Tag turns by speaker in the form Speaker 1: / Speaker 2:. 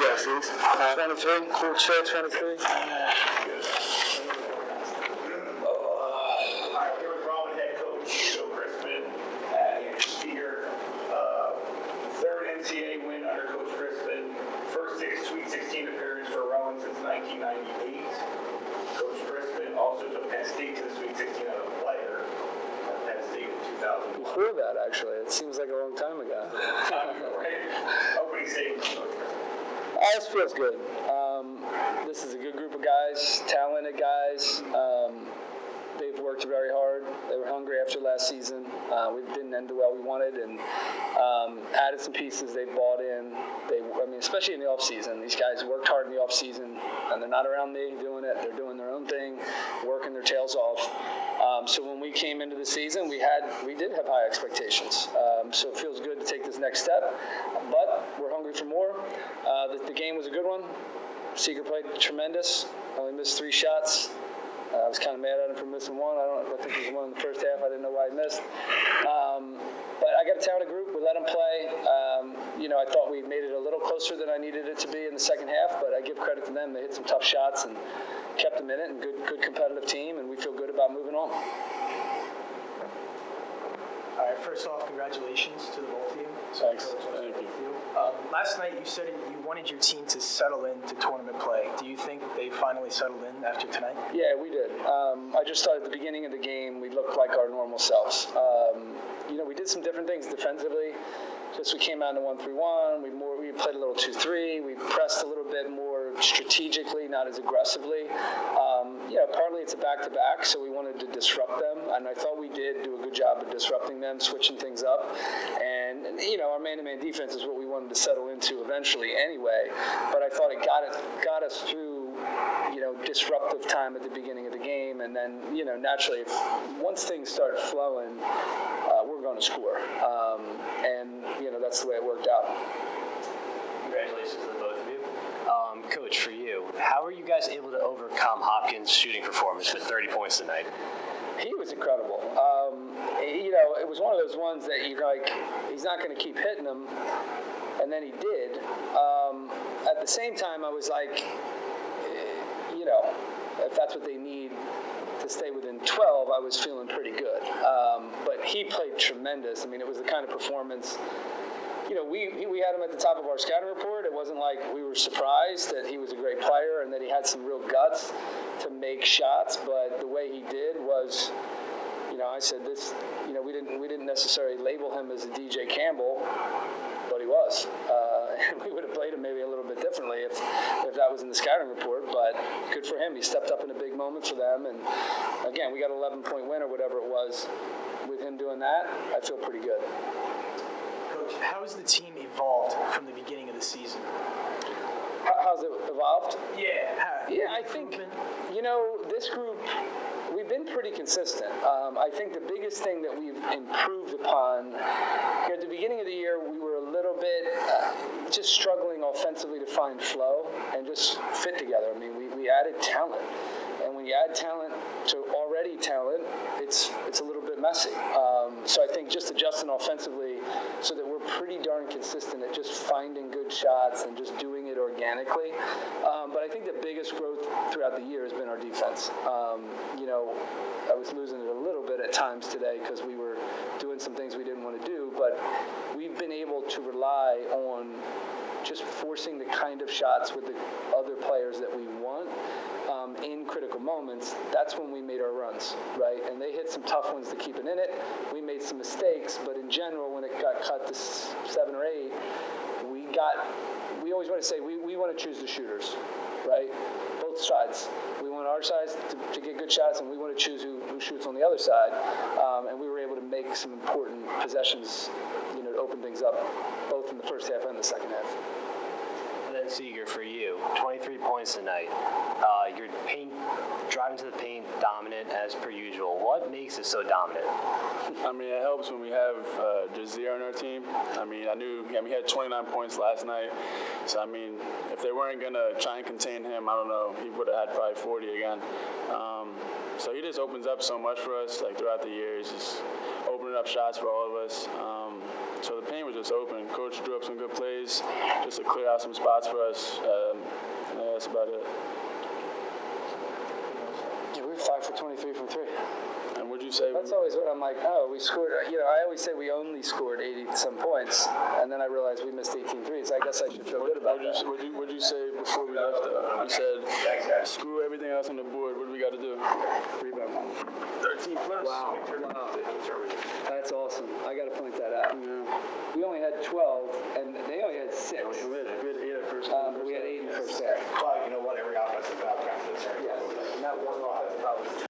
Speaker 1: jerseys. 23, cool shirt, 23.
Speaker 2: Rowan head coach Joe Crispin here. Third NCAA win under Coach Crispin. First Sweet 16 appearance for Rowan since 1998. Coach Crispin also took Penn State to the Sweet 16 as a player. Penn State in 2001.
Speaker 1: Before that, actually, it seems like a long time ago.
Speaker 2: Right? Opening statement.
Speaker 1: This feels good. This is a good group of guys, talented guys. They've worked very hard. They were hungry after last season. We didn't end the way we wanted, and added some pieces. They bought in. Especially in the off season, these guys worked hard in the off season, and they're not around me doing it. They're doing their own thing, working their tails off. So when we came into the season, we did have high expectations. So it feels good to take this next step, but we're hungry for more. The game was a good one. Seeger played tremendous. Only missed 3 shots. I was kind of mad at him for missing one. I think he was one in the first half. I didn't know why he missed. But I got a talented group. We let him play. I thought we made it a little closer than I needed it to be in the second half, but I give credit to them. They hit some tough shots and kept them in it, and good competitive team, and we feel good about moving on.
Speaker 3: All right, first off, congratulations to the both of you.
Speaker 1: Thanks.
Speaker 3: Thank you. Last night you said you wanted your team to settle into tournament play. Do you think they finally settled in after tonight?
Speaker 1: Yeah, we did. I just thought at the beginning of the game we looked like our normal selves. We did some different things defensively. Just we came out in 1-3-1. We played a little 2-3. We pressed a little bit more strategically, not as aggressively. Partly it's a back-to-back, so we wanted to disrupt them, and I thought we did do a good job of disrupting them, switching things up. And our man-to-man defense is what we wanted to settle into eventually anyway. But I thought it got us through disruptive time at the beginning of the game, and then naturally once things start flowing, we're going to score, and that's the way it worked out.
Speaker 4: Congratulations to the both of you. Coach, for you, how were you guys able to overcome Hopkins' shooting performance with 30 points tonight?
Speaker 1: He was incredible. It was one of those ones that you're like, he's not going to keep hitting them, and then he did. At the same time, I was like, if that's what they need to stay within 12, I was feeling pretty good. But he played tremendous. It was the kind of performance. We had him at the top of our scouting report. It wasn't like we were surprised that he was a great player and that he had some real guts to make shots. But the way he did was, I said this. We didn't necessarily label him as a DJ Campbell, but he was. And we would have played him maybe a little bit differently if that was in the scouting report. But good for him. He stepped up in a big moment for them. And again, we got an 11-point win or whatever it was. With him doing that, I feel pretty good.
Speaker 3: Coach, how has the team evolved from the beginning of the season?
Speaker 1: How's it evolved?
Speaker 3: Yeah.
Speaker 1: I think, this group, we've been pretty consistent. I think the biggest thing that we've improved upon, at the beginning of the year, we were a little bit just struggling offensively to find flow and just fit together. We added talent. And when you add talent to already talent, it's a little bit messy. So I think just adjusting offensively so that we're pretty darn consistent at just finding good shots and just doing it organically. But I think the biggest growth throughout the year has been our defense. I was losing it a little bit at times today because we were doing some things we didn't want to do, but we've been able to rely on just forcing the kind of shots with the other players that we want in critical moments. That's when we made our runs, right? And they hit some tough ones to keep it in it. We made some mistakes, but in general, when it got cut to 7 or 8, we always want to say we want to choose the shooters, right? Both sides. We want our sides to get good shots, and we want to choose who shoots on the other side. And we were able to make some important possessions, to open things up, both in the first half and the second half.
Speaker 4: And then Seeger, for you, 23 points tonight. You're driving to the paint, dominant as per usual. What makes it so dominant?
Speaker 5: It helps when we have Jazeer on our team. He had 29 points last night. So, if they weren't going to try and contain him, I don't know, he would have had probably 40 again. So he just opens up so much for us, throughout the years, just opening up shots for all of us. So the paint was just open. Coach drew up some good plays just to clear out some spots for us. Yeah, that's about it.
Speaker 1: Yeah, we were 5 for 23 from 3.
Speaker 5: And would you say?
Speaker 1: That's always what I'm like, oh, we scored, I always say we only scored 80-some points, and then I realized we missed 18 threes. I guess I should feel good about that.
Speaker 5: What'd you say before we left? You said, screw everything else on the board. What do we got to do?
Speaker 3: Rebound.
Speaker 5: 13 plus.
Speaker 1: Wow. That's awesome. I got to point that out.
Speaker 5: Yeah.
Speaker 1: We only had 12, and they only had 6.
Speaker 5: We had 8 at first.
Speaker 1: But we had 8 in the first half.
Speaker 2: Well, you know what? Every offensive foul counts.
Speaker 1: Yes, and that one offensive foul was